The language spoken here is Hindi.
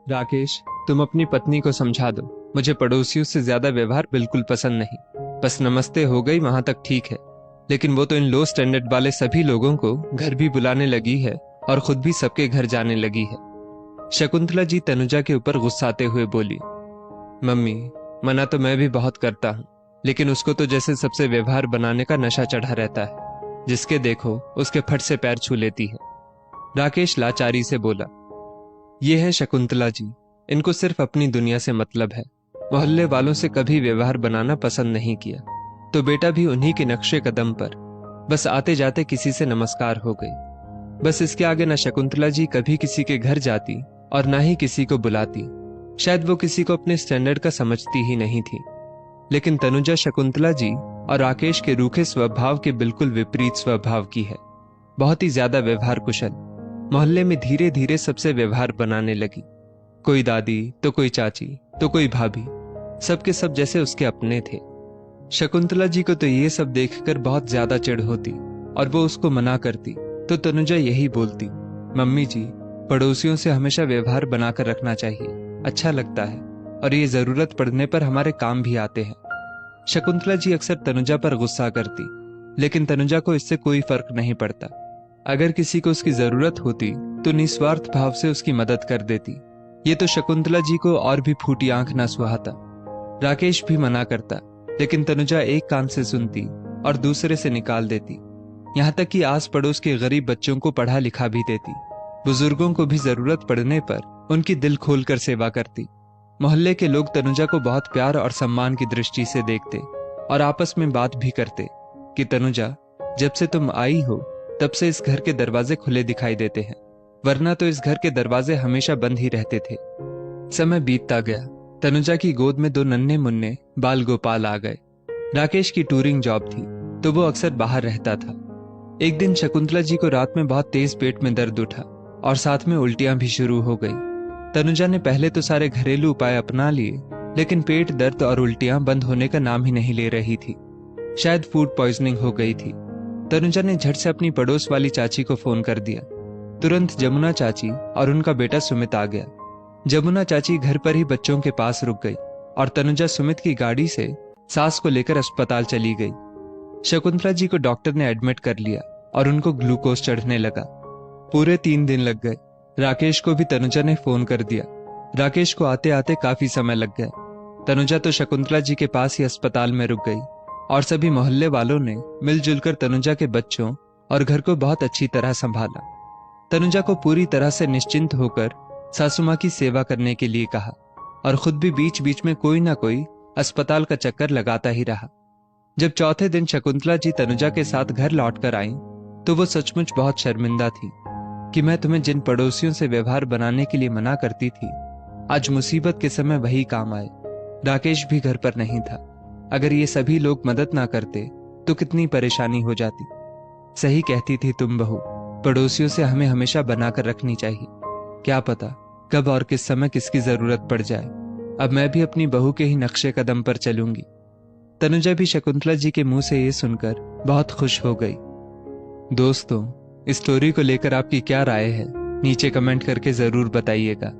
राकेश, तुम अपनी पत्नी को समझा दो। मुझे पड़ोसियों से ज्यादा व्यवहार बिल्कुल पसंद नहीं। बस नमस्ते हो गई, वहां तक ठीक है, लेकिन वो तो इन लो स्टैंडर्ड वाले सभी लोगों को घर भी बुलाने लगी है और खुद भी सबके घर जाने लगी है। शकुंतला जी तनुजा के ऊपर गुस्साते हुए बोली, मम्मी, मना तो मैं भी बहुत करता हूँ, लेकिन उसको तो जैसे सबसे व्यवहार बनाने का नशा चढ़ा रहता है। जिसके देखो उसके फट से पैर छू लेती है। राकेश लाचारी से बोला, ये है शकुंतला जी, इनको सिर्फ अपनी दुनिया से मतलब है। मोहल्ले वालों से कभी व्यवहार बनाना पसंद नहीं किया, तो बेटा भी उन्हीं के नक्शे कदम पर बस आते जाते किसी से नमस्कार हो गई। बस इसके आगे न शकुंतला जी कभी किसी के घर जाती और ना ही किसी को बुलाती। शायद वो किसी को अपने स्टैंडर्ड का समझती ही नहीं थी। लेकिन तनुजा शकुंतला जी और राकेश के रूखे स्वभाव के बिल्कुल विपरीत स्वभाव की है। बहुत ही ज्यादा व्यवहार कुशल। मोहल्ले में धीरे धीरे सबसे व्यवहार बनाने लगी। कोई दादी तो कोई चाची तो कोई भाभी, सबके सब जैसे उसके अपने थे। शकुंतला जी को तो ये सब देखकर बहुत ज्यादा चिढ़ होती और वो उसको मना करती, तो तनुजा यही बोलती, मम्मी जी, पड़ोसियों से हमेशा व्यवहार बनाकर रखना चाहिए, अच्छा लगता है और ये जरूरत पड़ने पर हमारे काम भी आते हैं। शकुंतला जी अक्सर तनुजा पर गुस्सा करती, लेकिन तनुजा को इससे कोई फर्क नहीं पड़ता। अगर किसी को उसकी जरूरत होती तो निस्वार्थ भाव से उसकी मदद कर देती। ये तो शकुंतला जी को और भी फूटी आंख ना सुहाता। राकेश भी मना करता, लेकिन तनुजा एक कान से सुनती और दूसरे से निकाल देती। यहाँ तक कि आस पड़ोस के गरीब बच्चों को पढ़ा लिखा भी देती। बुजुर्गों को भी जरूरत पड़ने पर उनकी दिल खोलकर सेवा करती। मोहल्ले के लोग तनुजा को बहुत प्यार और सम्मान की दृष्टि से देखते और आपस में बात भी करते कि तनुजा, जब से तुम आई हो तब से इस घर के दरवाजे खुले दिखाई देते हैं, वरना तो इस घर के दरवाजे हमेशा बंद ही रहते थे। समय बीतता गया। तनुजा की गोद में दो नन्हे मुन्ने बाल गोपाल आ गए। राकेश की टूरिंग जॉब थी, तो वो अक्सर बाहर रहता था। एक दिन शकुंतला जी को रात में बहुत तेज पेट में दर्द उठा और साथ में उल्टियां भी शुरू हो गई। तनुजा ने पहले तो सारे घरेलू उपाय अपना लिए, लेकिन पेट दर्द और उल्टियां बंद होने का नाम ही नहीं ले रही थी। शायद फूड पॉइजनिंग हो गई थी। तनुजा ने झट से अपनी पड़ोस वाली चाची को फोन कर दिया। तुरंत जमुना चाची और उनका बेटा सुमित आ गया। जमुना चाची घर पर ही बच्चों के पास रुक गई और तनुजा सुमित की गाड़ी से सास को लेकर अस्पताल चली गई। शकुंतला जी को डॉक्टर ने एडमिट कर लिया और उनको ग्लूकोज चढ़ने लगा। पूरे 3 दिन लग गए। राकेश को भी तनुजा ने फोन कर दिया। राकेश को आते आते काफी समय लग गया। तनुजा तो शकुंतला जी के पास ही अस्पताल में रुक गई और सभी मोहल्ले वालों ने मिलजुल कर तनुजा के बच्चों और घर को बहुत अच्छी तरह संभाला। तनुजा को पूरी तरह से निश्चिंत होकर सासू माँ की सेवा करने के लिए कहा और खुद भी बीच बीच में कोई ना कोई अस्पताल का चक्कर लगाता ही रहा। जब चौथे दिन शकुंतला जी तनुजा के साथ घर लौटकर आई, तो वो सचमुच बहुत शर्मिंदा थी कि मैं तुम्हें जिन पड़ोसियों से व्यवहार बनाने के लिए मना करती थी, आज मुसीबत के समय वही काम आए। राकेश भी घर पर नहीं था। अगर ये सभी लोग मदद ना करते तो कितनी परेशानी हो जाती। सही कहती थी तुम बहू, पड़ोसियों से हमें हमेशा बनाकर रखनी चाहिए। क्या पता कब और किस समय किसकी जरूरत पड़ जाए। अब मैं भी अपनी बहू के ही नक्शे कदम पर चलूंगी। तनुजा भी शकुंतला जी के मुंह से ये सुनकर बहुत खुश हो गई। दोस्तों, इस स्टोरी को लेकर आपकी क्या राय है, नीचे कमेंट करके जरूर बताइएगा।